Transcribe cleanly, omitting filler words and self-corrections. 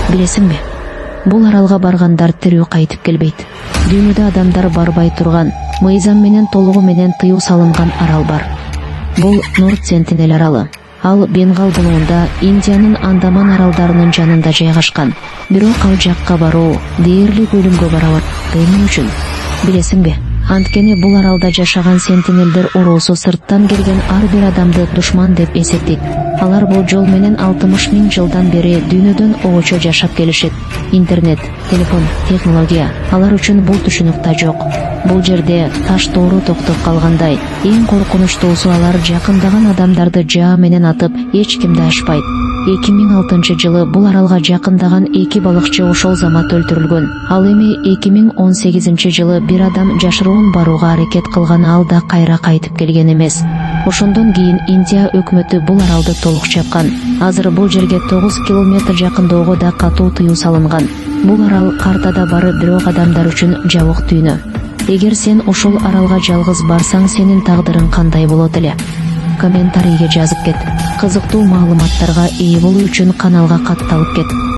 Билесиңби? Бул аралга баргандар тирүү кайтып келбейт. Дүйнөдө адамдар барбай турган, мыйзам менен толугу менен тыюу салынган арал бар. Бул Норт Сентинел аралы. Ал Бенгал булуунда Индиянын Андаман аралдарынын жанында жайгашкан. Бирок ал жакка баруу дээрлик өлүмгө барабар эмне үчүн? Билесиңби? Анткени бул аралда жашаган сентинелдер уруусу сырттан келген ар бир адамды душман деп эсептейт. Алар бул жол менен 60 000 жылдан бери дүйнөдөн огочо жашап келишет. Интернет, телефон, технология алар үчүн бул түшүнүк жок. Бул жерде таш тоору токтоп калгандай, эң коркунучтуусу алар жакындаган адамдарды жаа менен атып эч кимди ашпайт. 2006 жылы бул аралга жакындаган 2 балыкчы ошол замат өлтүрүлгөн. Ал эми 2018 жылы бир адам жашыруун барууга аракет кылган, ал да кайра кайтып келген эмес. Ошондон кийин Индия өкмөтү бул аралды толук чапкан. Азыр бул жерге 9 километр жакынdoogу да катуу тыюу салынган. Бул арал картада бары, бирок адамдар үчүн жабык дүйнө. Эгер сен ушул аралга жалгыз барсаң, сенин тагдырың кандай болот эле? Комментарийге жазып кет. Кызыктуу маалыматтарга ээ болуу үчүн каналга катталып кет.